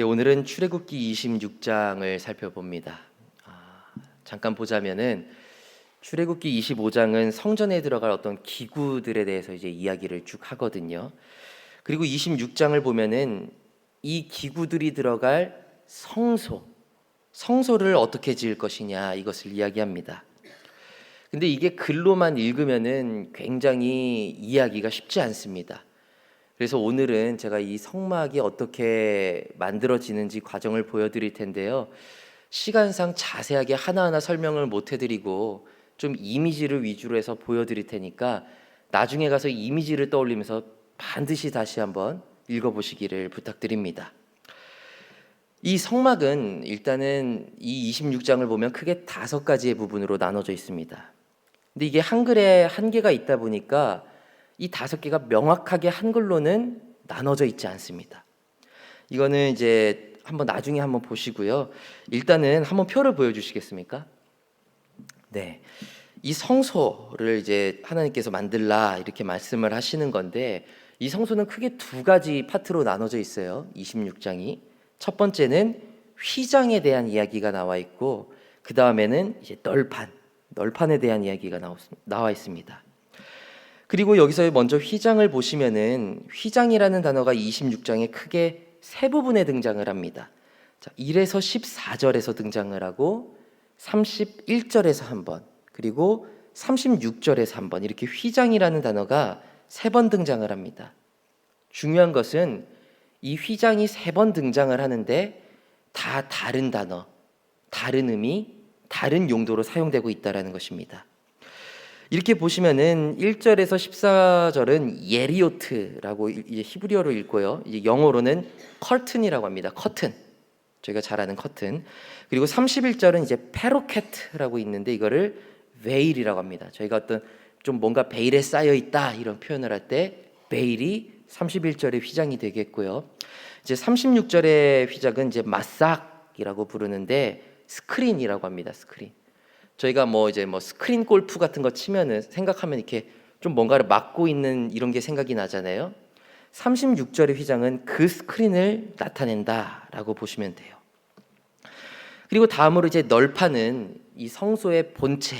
오늘은 출애굽기 26장을 살펴봅니다. 잠깐 보자면은 출애굽기 25장은 성전에 들어갈 어떤 기구들에 대해서 이제 이야기를 쭉 하거든요. 그리고 26장을 보면은 이 기구들이 들어갈 성소를 어떻게 지을 것이냐 이것을 이야기합니다. 근데 이게 글로만 읽으면은 굉장히 이해하기가 쉽지 않습니다. 그래서 오늘은 제가 이 성막이 어떻게 만들어지는지 과정을 보여드릴 텐데요. 시간상 자세하게 하나하나 설명을 못 해드리고 좀 이미지를 위주로 해서 보여드릴 테니까 나중에 가서 이미지를 떠올리면서 반드시 다시 한번 읽어보시기를 부탁드립니다. 이 성막은 일단은 이 26장을 보면 크게 5가지의 부분으로 나눠져 있습니다. 근데 이게 한글에 한계가 있다 보니까 이 5개가 명확하게 한글로는 나눠져 있지 않습니다. 이거는 이제 나중에 한번 보시고요. 일단은 한번 표를 보여주시겠습니까? 네, 이 성소를 이제 하나님께서 만들라 이렇게 말씀을 하시는 건데 이 성소는 크게 2가지 파트로 나눠져 있어요. 26장이 첫 번째는 휘장에 대한 이야기가 나와 있고 그 다음에는 이제 널판에 대한 이야기가 나와 있습니다. 그리고 여기서 먼저 휘장을 보시면은 휘장이라는 단어가 26장에 크게 3부분에 등장을 합니다. 자, 1에서 14절에서 등장을 하고 31절에서 한 번, 그리고 36절에서 한 번 이렇게 휘장이라는 단어가 3번 등장을 합니다. 중요한 것은 이 휘장이 3번 등장을 하는데 다 다른 단어, 다른 의미, 다른 용도로 사용되고 있다는 것입니다. 이렇게 보시면은 1절에서 14절은 예리오트라고 이제 히브리어로 읽고요. 이제 영어로는 커튼이라고 합니다. 커튼. 저희가 잘 아는 커튼. 그리고 31절은 이제 페로케트라고 있는데 이거를 베일이라고 합니다. 저희가 어떤 좀 뭔가 베일에 쌓여 있다 이런 표현을 할 때 베일이 31절의 휘장이 되겠고요. 이제 36절의 휘장은 이제 마삭이라고 부르는데 스크린이라고 합니다. 스크린. 저희가 이제 스크린 골프 같은 거 치면은 생각하면 이렇게 좀 뭔가를 막고 있는 이런 게 생각이 나잖아요. 36절의 휘장은 그 스크린을 나타낸다라고 보시면 돼요. 그리고 다음으로 이제 널판은 이 성소의 본체,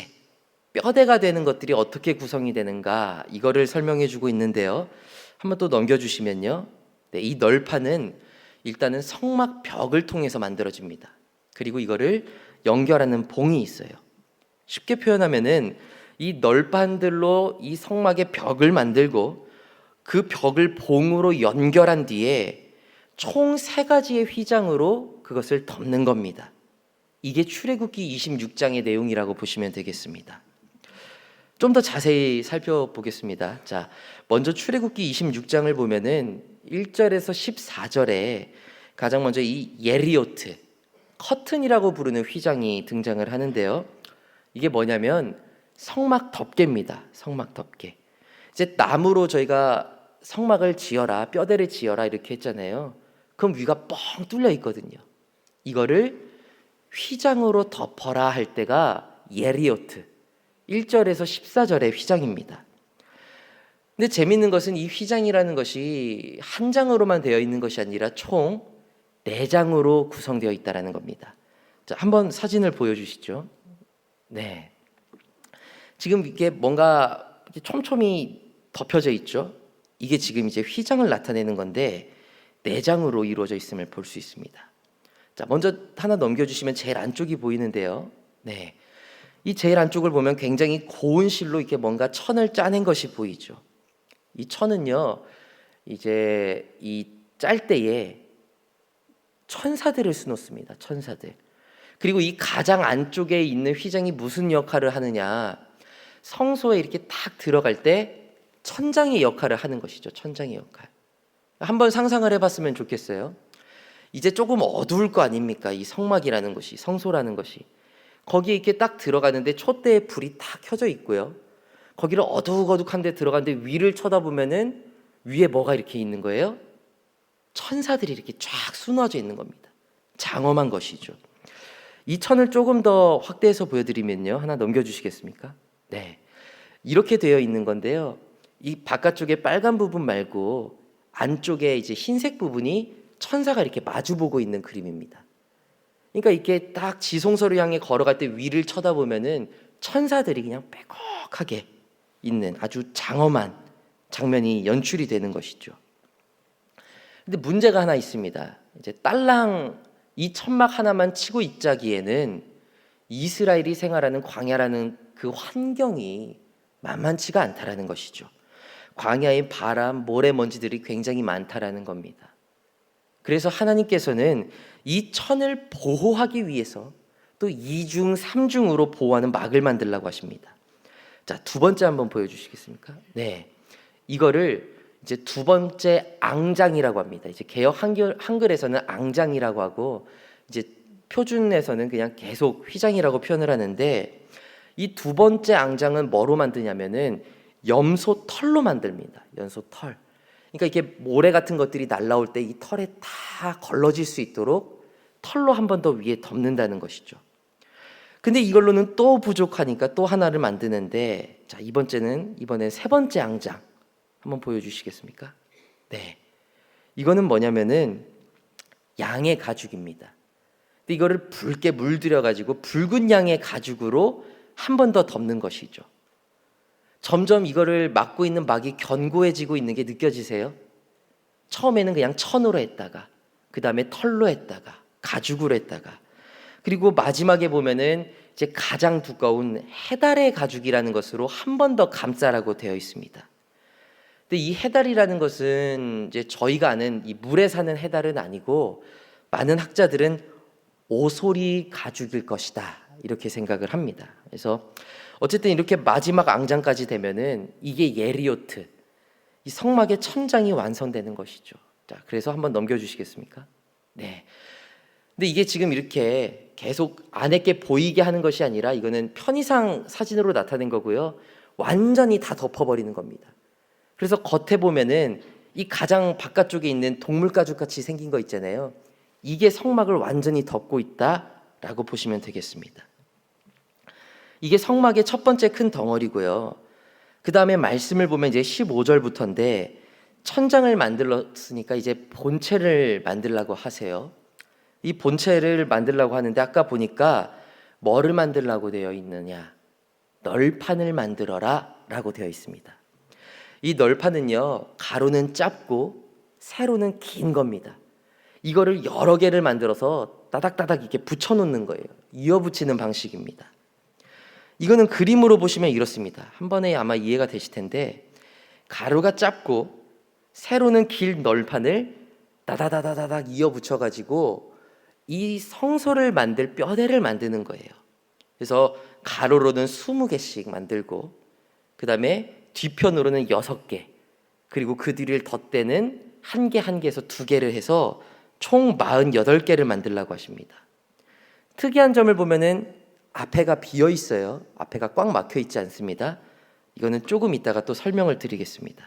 뼈대가 되는 것들이 어떻게 구성이 되는가 이거를 설명해 주고 있는데요. 한번 또 넘겨주시면요. 네, 이 널판은 일단은 성막 벽을 통해서 만들어집니다. 그리고 이거를 연결하는 봉이 있어요. 쉽게 표현하면은 이 널판들로 이 성막의 벽을 만들고 그 벽을 봉으로 연결한 뒤에 총 3가지의 휘장으로 그것을 덮는 겁니다. 이게 출애굽기 26장의 내용이라고 보시면 되겠습니다. 좀 더 자세히 살펴보겠습니다. 자, 먼저 출애굽기 26장을 보면은 1절에서 14절에 가장 먼저 이 예리오트, 커튼이라고 부르는 휘장이 등장을 하는데요. 이게 뭐냐면 성막 덮개입니다. 성막 덮개. 이제 나무로 저희가 성막을 지어라, 뼈대를 지어라 이렇게 했잖아요. 그럼 위가 뻥 뚫려 있거든요. 이거를 휘장으로 덮어라 할 때가 예리오트 1절에서 14절의 휘장입니다. 근데 재밌는 것은 이 휘장이라는 것이 한 장으로만 되어 있는 것이 아니라 총 4장으로 구성되어 있다는 겁니다. 자, 한번 사진을 보여주시죠. 네, 지금 이게 뭔가 촘촘히 덮여져 있죠. 이게 지금 이제 휘장을 나타내는 건데 4장으로 이루어져 있음을 볼 수 있습니다. 자, 먼저 하나 넘겨주시면 제일 안쪽이 보이는데요. 네, 이 제일 안쪽을 보면 굉장히 고운 실로 이렇게 뭔가 천을 짜낸 것이 보이죠. 이 천은요, 이제 이 짤 때에 천사들을 수놓습니다. 천사들. 그리고 이 가장 안쪽에 있는 휘장이 무슨 역할을 하느냐? 성소에 이렇게 딱 들어갈 때 천장의 역할을 하는 것이죠. 천장의 역할. 한번 상상을 해봤으면 좋겠어요. 이제 조금 어두울 거 아닙니까? 이 성막이라는 것이, 성소라는 것이. 거기에 이렇게 딱 들어가는데 촛대에 불이 딱 켜져 있고요. 거기를 어둑어둑한데 들어가는데 위를 쳐다보면은 위에 뭐가 이렇게 있는 거예요? 천사들이 이렇게 쫙 수놓아져 있는 겁니다. 장엄한 것이죠. 이 천을 조금 더 확대해서 보여드리면요. 하나 넘겨주시겠습니까? 네, 이렇게 되어 있는 건데요. 이 바깥쪽에 빨간 부분 말고 안쪽에 이제 흰색 부분이 천사가 이렇게 마주보고 있는 그림입니다. 그러니까 이렇게 딱 지성소를 향해 걸어갈 때 위를 쳐다보면은 천사들이 그냥 빼곡하게 있는 아주 장엄한 장면이 연출이 되는 것이죠. 근데 문제가 하나 있습니다. 이제 딸랑 이 천막 하나만 치고 있자기에는 이스라엘이 생활하는 광야라는 그 환경이 만만치가 않다라는 것이죠. 광야의 바람, 모래먼지들이 굉장히 많다라는 겁니다. 그래서 하나님께서는 이 천을 보호하기 위해서 또 2중, 3중으로 보호하는 막을 만들라고 하십니다. 자, 두 번째 한번 보여주시겠습니까? 네, 이거를 이제 두 번째 앙장이라고 합니다. 이제 개역 한글에서는 앙장이라고 하고 이제 표준에서는 그냥 계속 휘장이라고 표현을 하는데, 이 두 번째 앙장은 뭐로 만드냐면은 염소 털로 만듭니다. 염소 털. 그러니까 이게 모래 같은 것들이 날라올 때 이 털에 다 걸러질 수 있도록 털로 한 번 더 위에 덮는다는 것이죠. 근데 이걸로는 또 부족하니까 또 하나를 만드는데, 자, 이번에 세 번째 앙장 한번 보여주시겠습니까? 네, 이거는 뭐냐면은 양의 가죽입니다. 근데 이거를 붉게 물들여 가지고 붉은 양의 가죽으로 한 번 더 덮는 것이죠. 점점 이거를 막고 있는 막이 견고해지고 있는 게 느껴지세요? 처음에는 그냥 천으로 했다가, 그 다음에 털로 했다가, 가죽으로 했다가, 그리고 마지막에 보면은 이제 가장 두꺼운 해달의 가죽이라는 것으로 한 번 더 감싸라고 되어 있습니다. 근데 이 해달이라는 것은 이제 저희가 아는 이 물에 사는 해달은 아니고, 많은 학자들은 오소리 가죽일 것이다 이렇게 생각을 합니다. 그래서 어쨌든 이렇게 마지막 앙장까지 되면은 이게 예리오트, 이 성막의 천장이 완성되는 것이죠. 자, 그래서 한번 넘겨주시겠습니까? 네. 근데 이게 지금 이렇게 계속 안에 게 보이게 하는 것이 아니라 이거는 편의상 사진으로 나타낸 거고요. 완전히 다 덮어버리는 겁니다. 그래서 겉에 보면은 이 가장 바깥쪽에 있는 동물 가죽 같이 생긴 거 있잖아요. 이게 성막을 완전히 덮고 있다라고 보시면 되겠습니다. 이게 성막의 첫 번째 큰 덩어리고요. 그 다음에 말씀을 보면 이제 15절부터인데, 천장을 만들었으니까 이제 본체를 만들라고 하세요. 이 본체를 만들라고 하는데, 아까 보니까 뭐를 만들라고 되어 있느냐, 널판을 만들어라 라고 되어 있습니다. 이 널판은요, 가로는 짧고 세로는 긴 겁니다. 이거를 여러 개를 만들어서 따닥따닥 이렇게 붙여놓는 거예요. 이어붙이는 방식입니다. 이거는 그림으로 보시면 이렇습니다. 한 번에 아마 이해가 되실 텐데, 가로가 짧고 세로는 긴 널판을 다다다다닥 이어붙여 가지고 이 성소를 만들 뼈대를 만드는 거예요. 그래서 가로로는 20개씩 만들고, 그 다음에 뒤편으로는 6개, 그리고 그 뒤를 덧대는 한 개 한 개에서 2개를 해서 총 48개를 만들라고 하십니다. 특이한 점을 보면은 앞에가 비어 있어요. 앞에가 꽉 막혀 있지 않습니다. 이거는 조금 이따가 또 설명을 드리겠습니다.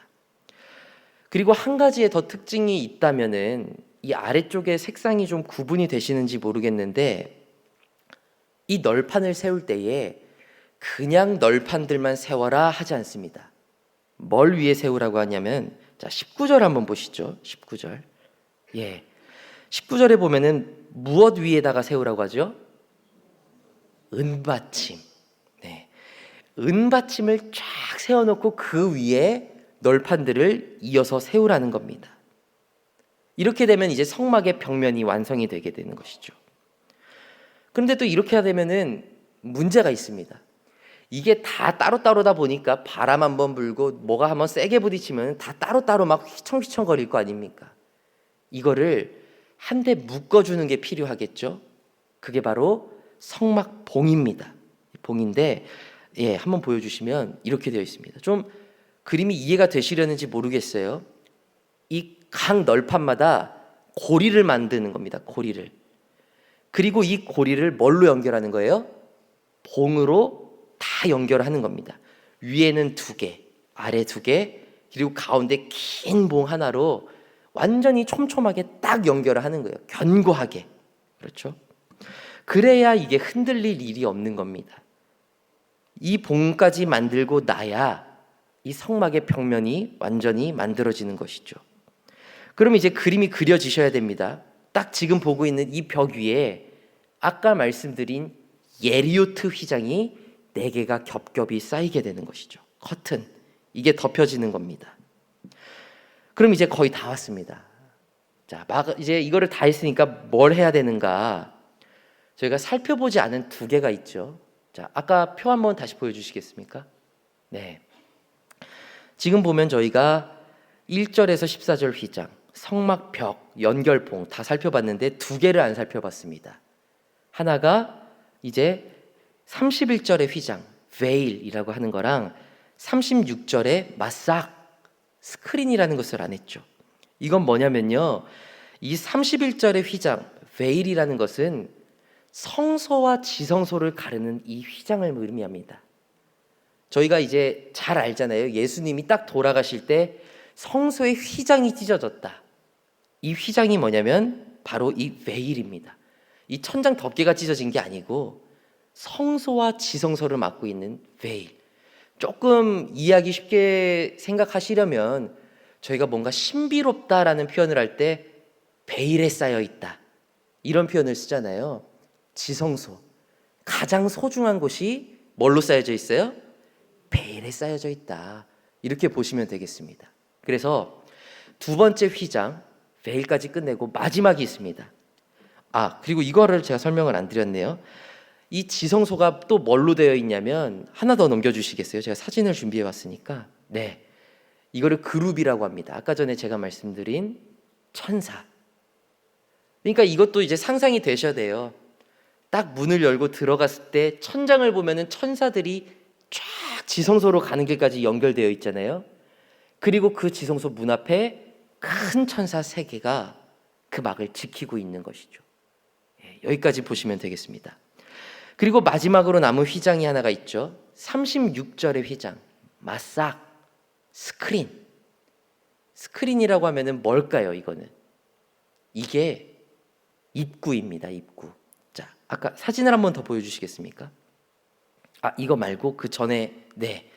그리고 한 가지의 더 특징이 있다면은, 이 아래쪽에 색상이 좀 구분이 되시는지 모르겠는데, 이 널판을 세울 때에 그냥 널판들만 세워라 하지 않습니다. 뭘 위에 세우라고 하냐면, 자, 19절 한번 보시죠. 19절. 예. 19절에 보면은 무엇 위에다가 세우라고 하죠? 은받침. 네. 은받침을 쫙 세워놓고 그 위에 널판들을 이어서 세우라는 겁니다. 이렇게 되면 이제 성막의 벽면이 완성이 되게 되는 것이죠. 그런데 또 이렇게 되면은 문제가 있습니다. 이게 다 따로따로다 보니까 바람 한번 불고 뭐가 한번 세게 부딪히면 다 따로따로 막 휘청휘청거릴 거 아닙니까? 이거를 한데 묶어주는 게 필요하겠죠. 그게 바로 성막 봉입니다. 봉인데, 예, 한번 보여주시면 이렇게 되어 있습니다. 좀 그림이 이해가 되시려는지 모르겠어요. 이 각 널판마다 고리를 만드는 겁니다. 고리를. 그리고 이 고리를 뭘로 연결하는 거예요? 봉으로 다 연결하는 겁니다. 위에는 2개, 아래 2개, 그리고 가운데 긴 봉 하나로 완전히 촘촘하게 딱 연결을 하는 거예요. 견고하게. 그렇죠? 그래야 이게 흔들릴 일이 없는 겁니다. 이 봉까지 만들고 나야 이 성막의 벽면이 완전히 만들어지는 것이죠. 그럼 이제 그림이 그려지셔야 됩니다. 딱 지금 보고 있는 이 벽 위에 아까 말씀드린 예리오트 휘장이 4개가 겹겹이 쌓이게 되는 것이죠. 커튼, 이게 덮여지는 겁니다. 그럼 이제 거의 다 왔습니다. 자, 이제 이거를 다 했으니까 뭘 해야 되는가? 저희가 살펴보지 않은 2개가 있죠. 자, 아까 표 한번 다시 보여주시겠습니까? 네. 지금 보면 저희가 1절에서 14절 휘장, 성막 벽, 연결봉 다 살펴봤는데 2개를 안 살펴봤습니다. 하나가 이제 31절의 휘장, 베일이라고 하는 거랑 36절의 마삭, 스크린이라는 것을 안 했죠. 이건 뭐냐면요, 이 31절의 휘장, 베일이라는 것은 성소와 지성소를 가르는 이 휘장을 의미합니다. 저희가 이제 잘 알잖아요. 예수님이 딱 돌아가실 때 성소의 휘장이 찢어졌다. 이 휘장이 뭐냐면 바로 이 베일입니다. 이 천장 덮개가 찢어진 게 아니고 성소와 지성소를 맡고 있는 베일. 조금 이해하기 쉽게 생각하시려면 저희가 뭔가 신비롭다라는 표현을 할 때 베일에 쌓여 있다, 이런 표현을 쓰잖아요. 지성소, 가장 소중한 곳이 뭘로 쌓여져 있어요? 베일에 쌓여져 있다, 이렇게 보시면 되겠습니다. 그래서 2번째 휘장 베일까지 끝내고 마지막이 있습니다. 그리고 이거를 제가 설명을 안 드렸네요. 이 지성소가 또 뭘로 되어 있냐면, 하나 더 넘겨주시겠어요? 제가 사진을 준비해 왔으니까. 네, 이거를 그룹이라고 합니다. 아까 전에 제가 말씀드린 천사. 그러니까 이것도 이제 상상이 되셔야 돼요. 딱 문을 열고 들어갔을 때 천장을 보면은 천사들이 쫙 지성소로 가는 길까지 연결되어 있잖아요. 그리고 그 지성소 문 앞에 큰 천사 3개가 그 막을 지키고 있는 것이죠. 여기까지 보시면 되겠습니다. 그리고 마지막으로 남은 휘장이 하나가 있죠. 36절의 휘장, 마삭, 스크린. 스크린이라고 하면은 뭘까요? 이게 입구입니다. 입구. 자, 아까 사진을 한번 더 보여주시겠습니까? 이거 말고 그 전에, 네,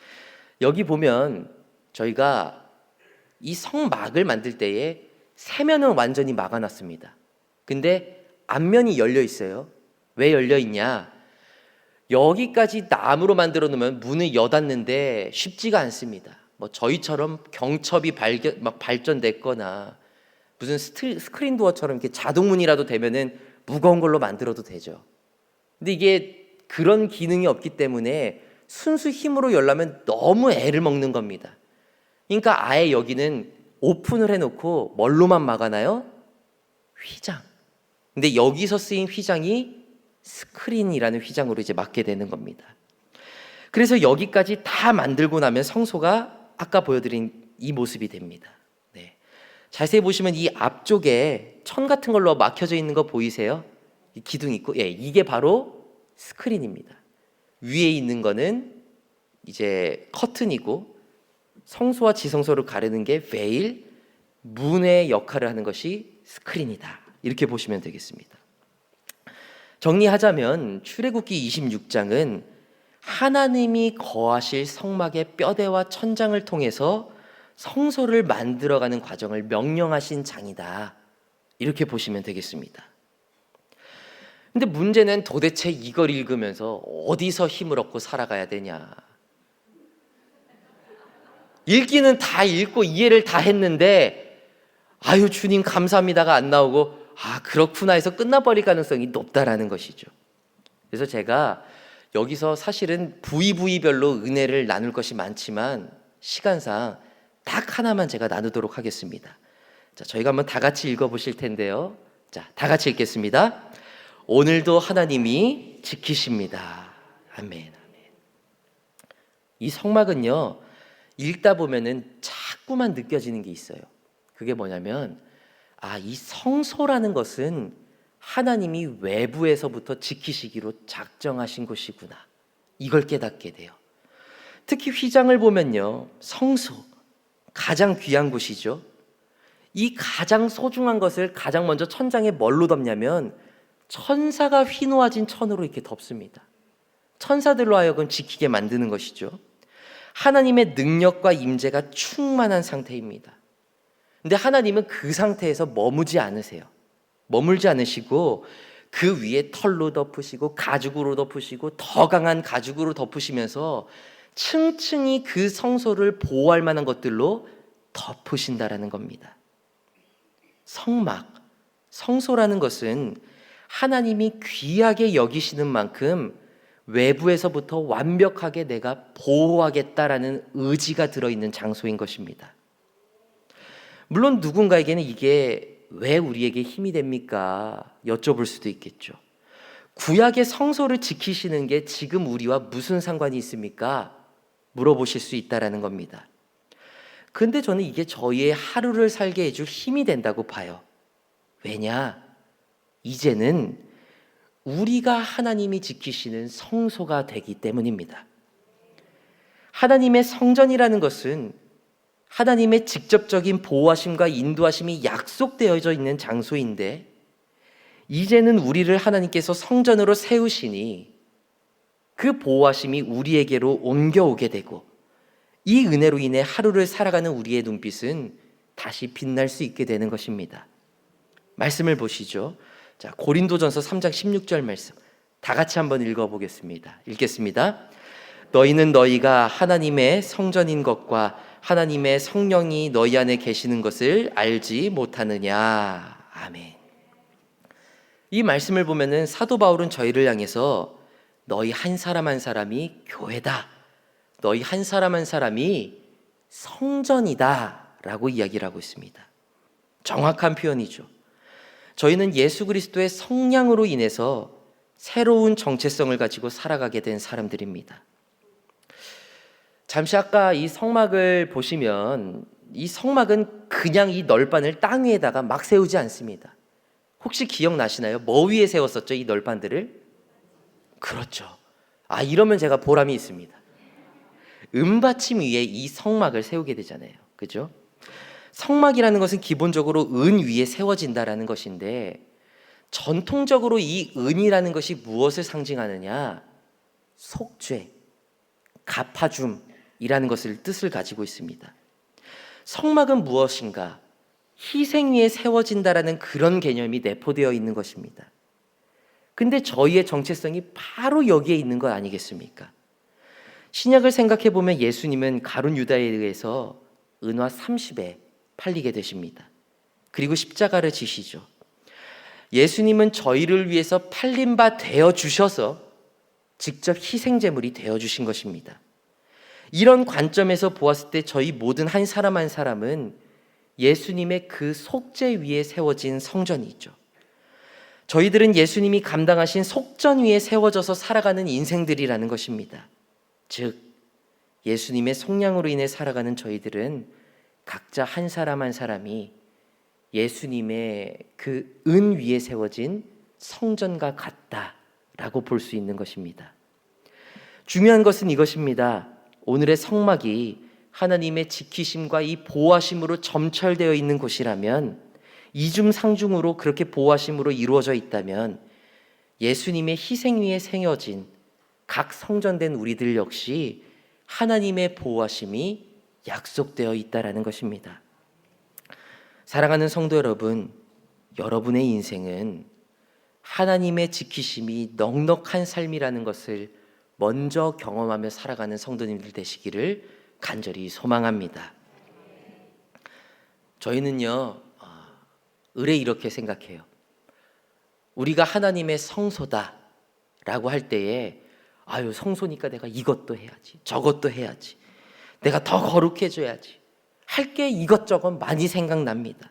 여기 보면 저희가 이 성막을 만들 때에 세면은 완전히 막아놨습니다. 근데 앞면이 열려 있어요. 왜 열려 있냐? 여기까지 나무로 만들어 놓으면 문을 여닫는데 쉽지가 않습니다. 뭐 저희처럼 경첩이 발전됐거나 무슨 스크린 도어처럼 이렇게 자동문이라도 되면은 무거운 걸로 만들어도 되죠. 근데 이게 그런 기능이 없기 때문에 순수 힘으로 열려면 너무 애를 먹는 겁니다. 그러니까 아예 여기는 오픈을 해놓고 뭘로만 막아놔요? 휘장. 근데 여기서 쓰인 휘장이 스크린이라는 휘장으로 이제 막게 되는 겁니다. 그래서 여기까지 다 만들고 나면 성소가 아까 보여드린 이 모습이 됩니다. 네. 자세히 보시면 이 앞쪽에 천 같은 걸로 막혀져 있는 거 보이세요? 기둥 있고, 이게 바로 스크린입니다. 위에 있는 거는 이제 커튼이고, 성소와 지성소를 가르는 게 베일, 문의 역할을 하는 것이 스크린이다, 이렇게 보시면 되겠습니다. 정리하자면 출애굽기 26장은 하나님이 거하실 성막의 뼈대와 천장을 통해서 성소를 만들어가는 과정을 명령하신 장이다, 이렇게 보시면 되겠습니다. 근데 문제는 도대체 이걸 읽으면서 어디서 힘을 얻고 살아가야 되냐. 읽기는 다 읽고 이해를 다 했는데 아유 주님 감사합니다가 안 나오고 그렇구나 해서 끝나버릴 가능성이 높다라는 것이죠. 그래서 제가 여기서 사실은 부위별로 은혜를 나눌 것이 많지만 시간상 딱 하나만 제가 나누도록 하겠습니다. 자, 저희가 한번 다 같이 읽어보실 텐데요. 자, 다 같이 읽겠습니다. 오늘도 하나님이 지키십니다. 아멘, 아멘. 이 성막은요, 읽다 보면은 자꾸만 느껴지는 게 있어요. 그게 뭐냐면 이 성소라는 것은 하나님이 외부에서부터 지키시기로 작정하신 곳이구나, 이걸 깨닫게 돼요. 특히 휘장을 보면요, 성소, 가장 귀한 곳이죠. 이 가장 소중한 것을 가장 먼저 천장에 뭘로 덮냐면 천사가 휘노아진 천으로 이렇게 덮습니다. 천사들로 하여금 지키게 만드는 것이죠. 하나님의 능력과 임재가 충만한 상태입니다. 근데 하나님은 그 상태에서 머물지 않으시고 그 위에 털로 덮으시고 가죽으로 덮으시고 더 강한 가죽으로 덮으시면서 층층이 그 성소를 보호할 만한 것들로 덮으신다라는 겁니다. 성소라는 것은 하나님이 귀하게 여기시는 만큼 외부에서부터 완벽하게 내가 보호하겠다라는 의지가 들어있는 장소인 것입니다. 물론 누군가에게는 이게 왜 우리에게 힘이 됩니까? 여쭤볼 수도 있겠죠. 구약의 성소를 지키시는 게 지금 우리와 무슨 상관이 있습니까? 물어보실 수 있다라는 겁니다. 근데 저는 이게 저희의 하루를 살게 해줄 힘이 된다고 봐요. 왜냐? 이제는 우리가 하나님이 지키시는 성소가 되기 때문입니다. 하나님의 성전이라는 것은 하나님의 직접적인 보호하심과 인도하심이 약속되어져 있는 장소인데, 이제는 우리를 하나님께서 성전으로 세우시니 그 보호하심이 우리에게로 옮겨오게 되고, 이 은혜로 인해 하루를 살아가는 우리의 눈빛은 다시 빛날 수 있게 되는 것입니다. 말씀을 보시죠. 자, 고린도전서 3장 16절 말씀 다 같이 한번 읽어보겠습니다. 읽겠습니다. 너희는 너희가 하나님의 성전인 것과 하나님의 성령이 너희 안에 계시는 것을 알지 못하느냐. 아멘. 이 말씀을 보면은 사도 바울은 저희를 향해서 너희 한 사람 한 사람이 교회다, 너희 한 사람 한 사람이 성전이다 라고 이야기를 하고 있습니다. 정확한 표현이죠. 저희는 예수 그리스도의 성량으로 인해서 새로운 정체성을 가지고 살아가게 된 사람들입니다. 잠시 아까 이 성막을 보시면 이 성막은 그냥 이 널판을 땅 위에다가 막 세우지 않습니다. 혹시 기억나시나요? 뭐 위에 세웠었죠? 이 널판들을? 그렇죠. 이러면 제가 보람이 있습니다. 은받침 위에 이 성막을 세우게 되잖아요. 그죠? 성막이라는 것은 기본적으로 은 위에 세워진다라는 것인데, 전통적으로 이 은이라는 것이 무엇을 상징하느냐? 속죄, 갚아줌이라는 것을 뜻을 가지고 있습니다. 성막은 무엇인가? 희생 위에 세워진다라는 그런 개념이 내포되어 있는 것입니다. 근데 저희의 정체성이 바로 여기에 있는 것 아니겠습니까? 신약을 생각해 보면 예수님은 가룟 유다에 의해서 은화 30에 팔리게 되십니다. 그리고 십자가를 지시죠. 예수님은 저희를 위해서 팔린 바 되어 주셔서 직접 희생제물이 되어 주신 것입니다. 이런 관점에서 보았을 때 저희 모든 한 사람 한 사람은 예수님의 그 속죄 위에 세워진 성전이죠. 저희들은 예수님이 감당하신 속전 위에 세워져서 살아가는 인생들이라는 것입니다. 즉, 예수님의 속량으로 인해 살아가는 저희들은 각자 한 사람 한 사람이 예수님의 그 은 위에 세워진 성전과 같다라고 볼 수 있는 것입니다. 중요한 것은 이것입니다. 오늘의 성막이 하나님의 지키심과 이 보호하심으로 점철되어 있는 곳이라면, 이중상중으로 그렇게 보호하심으로 이루어져 있다면, 예수님의 희생 위에 세워진 각 성전된 우리들 역시 하나님의 보호하심이 약속되어 있다라는 것입니다. 사랑하는 성도 여러분, 여러분의 인생은 하나님의 지키심이 넉넉한 삶이라는 것을 먼저 경험하며 살아가는 성도님들 되시기를 간절히 소망합니다. 저희는요, 의뢰 이렇게 생각해요. 우리가 하나님의 성소다라고 할 때에 성소니까 내가 이것도 해야지, 저것도 해야지, 내가 더 거룩해져야지 할 게 이것저것 많이 생각납니다.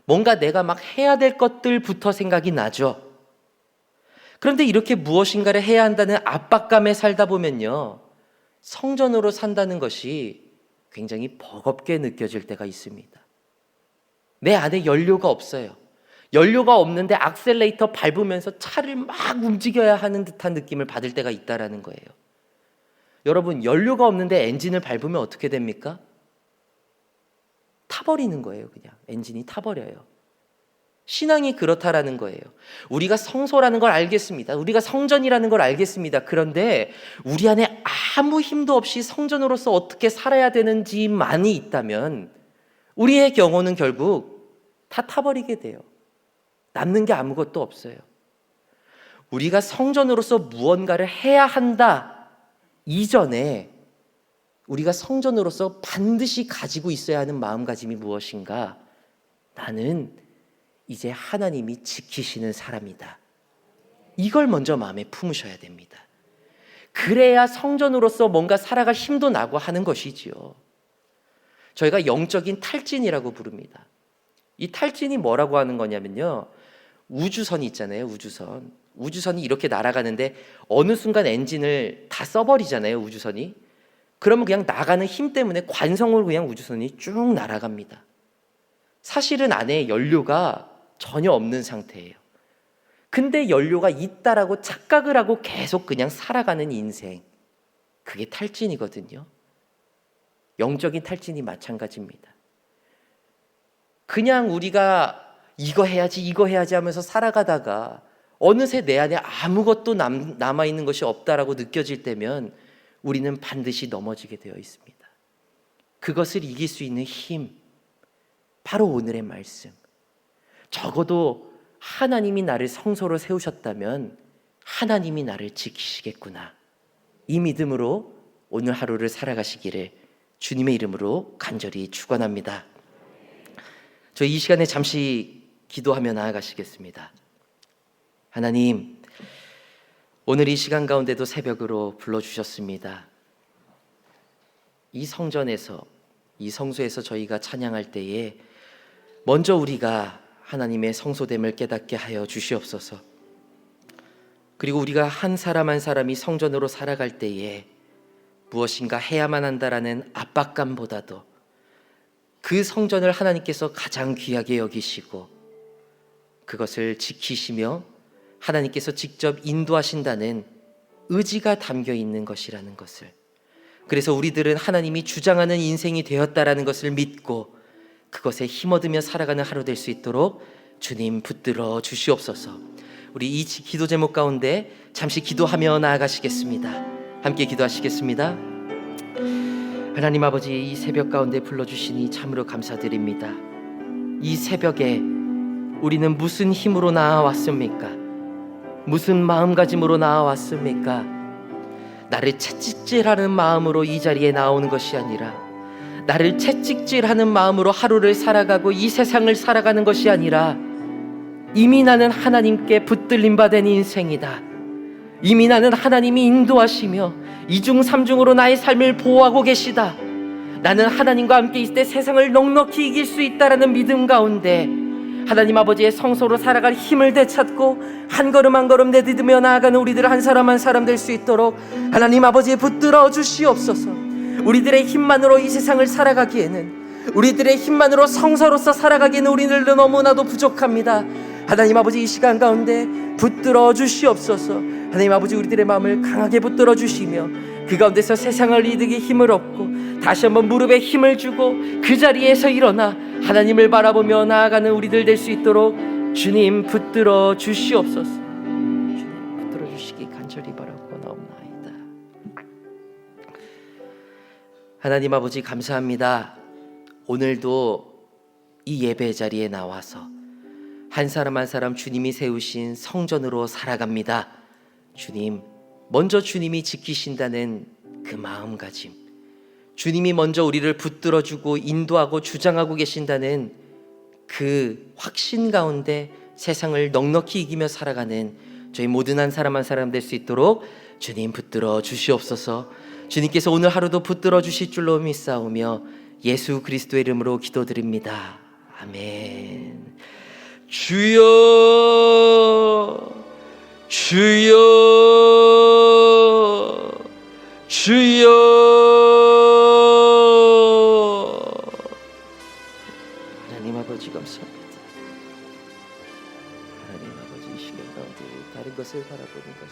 뭔가 내가 막 해야 될 것들부터 생각이 나죠. 그런데 이렇게 무엇인가를 해야 한다는 압박감에 살다 보면요, 성전으로 산다는 것이 굉장히 버겁게 느껴질 때가 있습니다. 내 안에 연료가 없어요. 연료가 없는데 악셀레이터 밟으면서 차를 막 움직여야 하는 듯한 느낌을 받을 때가 있다라는 거예요. 여러분, 연료가 없는데 엔진을 밟으면 어떻게 됩니까? 타버리는 거예요. 그냥 엔진이 타버려요. 신앙이 그렇다라는 거예요. 우리가 성소라는 걸 알겠습니다. 우리가 성전이라는 걸 알겠습니다. 그런데 우리 안에 아무 힘도 없이 성전으로서 어떻게 살아야 되는지만이 있다면 우리의 경우는 결국 다 타버리게 돼요. 남는 게 아무것도 없어요. 우리가 성전으로서 무언가를 해야 한다 이전에 우리가 성전으로서 반드시 가지고 있어야 하는 마음가짐이 무엇인가? 나는 이제 하나님이 지키시는 사람이다. 이걸 먼저 마음에 품으셔야 됩니다. 그래야 성전으로서 뭔가 살아갈 힘도 나고 하는 것이지요. 저희가 영적인 탈진이라고 부릅니다. 이 탈진이 뭐라고 하는 거냐면요, 우주선이 있잖아요. 우주선이 이렇게 날아가는데 어느 순간 엔진을 다 써버리잖아요. 우주선이. 그러면 그냥 나가는 힘 때문에 관성으로 그냥 우주선이 쭉 날아갑니다. 사실은 안에 연료가 전혀 없는 상태예요. 근데 연료가 있다라고 착각을 하고 계속 그냥 살아가는 인생, 그게 탈진이거든요. 영적인 탈진이 마찬가지입니다. 그냥 우리가 이거 해야지 하면서 살아가다가 어느새 내 안에 아무것도 남아있는 것이 없다라고 느껴질 때면 우리는 반드시 넘어지게 되어 있습니다. 그것을 이길 수 있는 힘, 바로 오늘의 말씀. 적어도 하나님이 나를 성소로 세우셨다면 하나님이 나를 지키시겠구나. 이 믿음으로 오늘 하루를 살아가시기를 주님의 이름으로 간절히 축원합니다. 저희 이 시간에 잠시 기도하며 나아가시겠습니다. 하나님, 오늘 이 시간 가운데도 새벽으로 불러주셨습니다. 이 성전에서, 이 성소에서 저희가 찬양할 때에 먼저 우리가 하나님의 성소됨을 깨닫게 하여 주시옵소서. 그리고 우리가 한 사람 한 사람이 성전으로 살아갈 때에 무엇인가 해야만 한다라는 압박감보다도 그 성전을 하나님께서 가장 귀하게 여기시고 그것을 지키시며 하나님께서 직접 인도하신다는 의지가 담겨 있는 것이라는 것을, 그래서 우리들은 하나님이 주장하는 인생이 되었다라는 것을 믿고 그것에 힘어드며 살아가는 하루 될 수 있도록 주님 붙들어 주시옵소서. 우리 이 기도 제목 가운데 잠시 기도하며 나아가시겠습니다. 함께 기도하시겠습니다. 하나님 아버지, 이 새벽 가운데 불러주시니 참으로 감사드립니다. 이 새벽에 우리는 무슨 힘으로 나아왔습니까? 무슨 마음가짐으로 나아왔습니까? 나를 채찍질하는 마음으로 이 자리에 나오는 것이 아니라, 나를 채찍질하는 마음으로 하루를 살아가고 이 세상을 살아가는 것이 아니라, 이미 나는 하나님께 붙들림 받은 인생이다. 이미 나는 하나님이 인도하시며 이중삼중으로 나의 삶을 보호하고 계시다. 나는 하나님과 함께 있을 때 세상을 넉넉히 이길 수 있다라는 믿음 가운데 하나님 아버지의 성소로 살아갈 힘을 되찾고 한 걸음 한 걸음 내딛으며 나아가는 우리들 한 사람 한 사람 될 수 있도록 하나님 아버지 붙들어 주시옵소서. 우리들의 힘만으로 이 세상을 살아가기에는, 우리들의 힘만으로 성서로서 살아가기에는 우리들도 너무나도 부족합니다. 하나님 아버지, 이 시간 가운데 붙들어 주시옵소서. 하나님 아버지, 우리들의 마음을 강하게 붙들어 주시며 그 가운데서 세상을 이득의 힘을 얻고 다시 한번 무릎에 힘을 주고 그 자리에서 일어나 하나님을 바라보며 나아가는 우리들 될 수 있도록 주님 붙들어 주시옵소서. 주님 붙들어 주시기 간절히 바라고 나옵나이다. 하나님 아버지, 감사합니다. 오늘도 이 예배 자리에 나와서 한 사람 한 사람 주님이 세우신 성전으로 살아갑니다. 주님, 먼저 주님이 지키신다는 그 마음가짐, 주님이 먼저 우리를 붙들어주고 인도하고 주장하고 계신다는 그 확신 가운데 세상을 넉넉히 이기며 살아가는 저희 모든 한 사람 한 사람 될 수 있도록 주님 붙들어 주시옵소서. 주님께서 오늘 하루도 붙들어 주실 줄로 믿사오며 예수 그리스도의 이름으로 기도드립니다. 아멘. 주여, 주여, 주여. 하나님 아버지 감사합니다. 하나님 아버지, 이 시간 가운데 다른 것을 바라보는 것